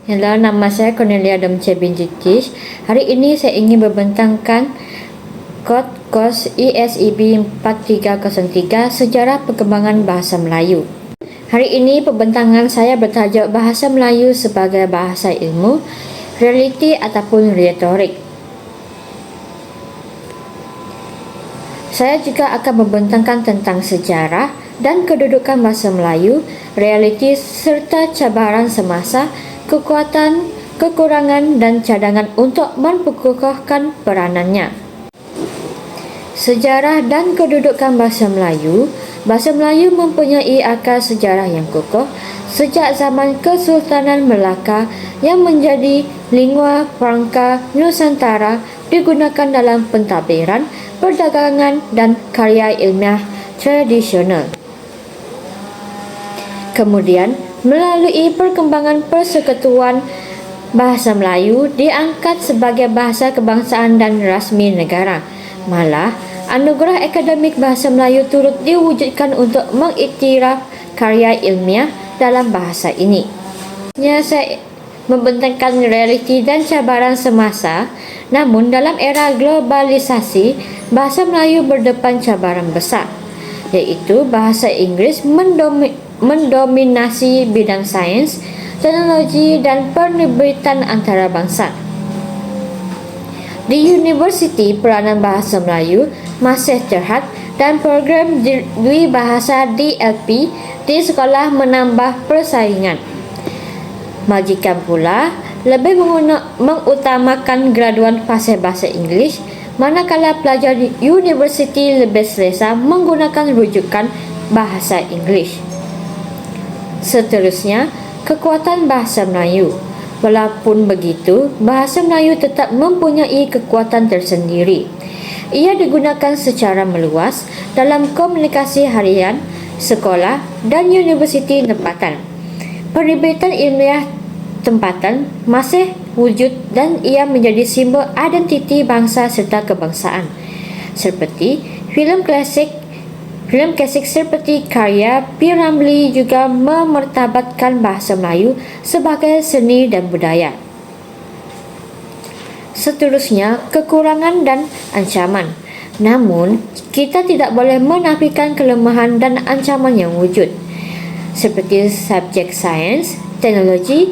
Hello, nama saya Cornelia Domce binti Tish. Hari ini saya ingin membentangkan kod kos ISEB 4303 Sejarah Perkembangan Bahasa Melayu. Hari ini pembentangan saya bertajuk Bahasa Melayu sebagai Bahasa Ilmu, Realiti ataupun Retorik. Saya juga akan membentangkan tentang sejarah dan kedudukan bahasa Melayu, realiti serta cabaran semasa, kekuatan, kekurangan dan cadangan untuk memperkukuhkan peranannya. Sejarah dan kedudukan bahasa Melayu. Bahasa Melayu mempunyai akar sejarah yang kukuh sejak zaman Kesultanan Melaka yang menjadi lingua franca Nusantara, digunakan dalam pentadbiran, perdagangan dan karya ilmiah tradisional. Kemudian, melalui perkembangan Persekutuan Bahasa Melayu diangkat sebagai bahasa kebangsaan dan rasmi negara. Malah, Anugerah Akademik Bahasa Melayu turut diwujudkan untuk mengiktiraf karya ilmiah dalam bahasa ini. Saya membentangkan realiti dan cabaran semasa, namun dalam era globalisasi, bahasa Melayu berdepan cabaran besar, iaitu bahasa Inggeris mendominasi bidang sains, teknologi dan penerbitan antarabangsa. Di universiti, peranan bahasa Melayu masih terhad dan program Dwi Bahasa DLP di sekolah menambah persaingan. Majikan pula lebih mengutamakan graduan fasih bahasa Inggeris, manakala pelajar di universiti lebih selesa menggunakan rujukan bahasa Inggeris. Seterusnya, kekuatan bahasa Melayu. Walaupun begitu, bahasa Melayu tetap mempunyai kekuatan tersendiri. Ia digunakan secara meluas dalam komunikasi harian, sekolah dan universiti tempatan. Penerbitan ilmiah tempatan masih wujud dan ia menjadi simbol identiti bangsa serta kebangsaan. Seperti filem klasik seperti karya P. Ramlee juga memartabatkan bahasa Melayu sebagai seni dan budaya. Seterusnya, kekurangan dan ancaman. Namun, kita tidak boleh menafikan kelemahan dan ancaman yang wujud. Seperti subjek sains, teknologi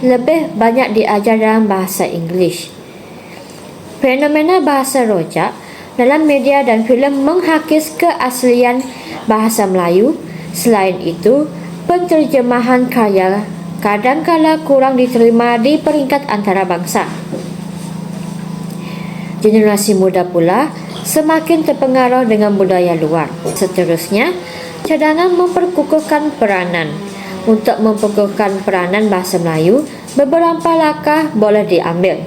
lebih banyak diajar dalam bahasa Inggeris. Fenomena bahasa rojak dalam media dan filem menghakis keaslian bahasa Melayu. Selain itu, penterjemahan karya kadangkala kurang diterima di peringkat antarabangsa. Generasi muda pula semakin terpengaruh dengan budaya luar. Seterusnya, cadangan memperkukuhkan peranan. Untuk memperkukuhkan peranan bahasa Melayu, beberapa langkah boleh diambil.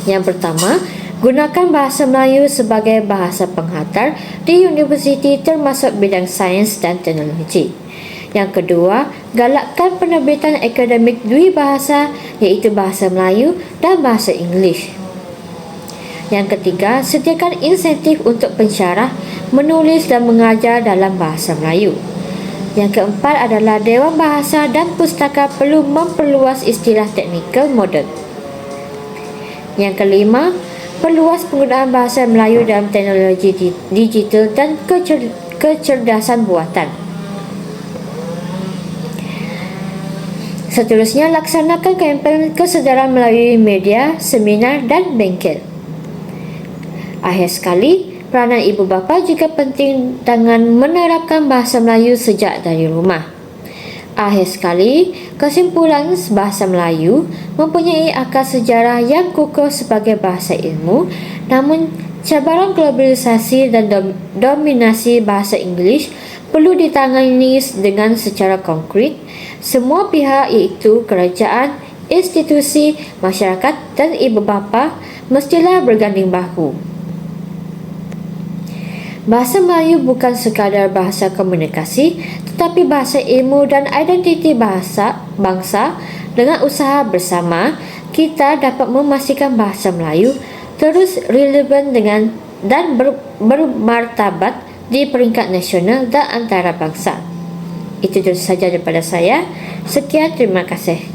Yang pertama, gunakan bahasa Melayu sebagai bahasa penghantar di universiti termasuk bidang sains dan teknologi. Yang kedua, galakkan penerbitan akademik dwi bahasa, iaitu bahasa Melayu dan bahasa Inggeris. Yang ketiga, sediakan insentif untuk pensyarah menulis dan mengajar dalam bahasa Melayu. Yang keempat adalah Dewan Bahasa dan Pustaka perlu memperluas istilah teknikal moden. Yang kelima, perluas penggunaan bahasa Melayu dalam teknologi digital dan kecerdasan buatan. Seterusnya, laksanakan kempen kesedaran melalui media, seminar dan bengkel. Akhir sekali, peranan ibu bapa juga penting dengan menerapkan bahasa Melayu sejak dari rumah. Akhir sekali, kesimpulan bahasa Melayu mempunyai akar sejarah yang kukuh sebagai bahasa ilmu, namun cabaran globalisasi dan dominasi bahasa Inggeris perlu ditangani dengan secara konkret. Semua pihak iaitu kerajaan, institusi, masyarakat dan ibu bapa mestilah berganding bahu. Bahasa Melayu bukan sekadar bahasa komunikasi, tetapi bahasa ilmu dan identiti bangsa. Dengan usaha bersama, kita dapat memastikan bahasa Melayu terus relevan dan bermartabat di peringkat nasional dan antarabangsa. Itu saja daripada saya. Sekian, terima kasih.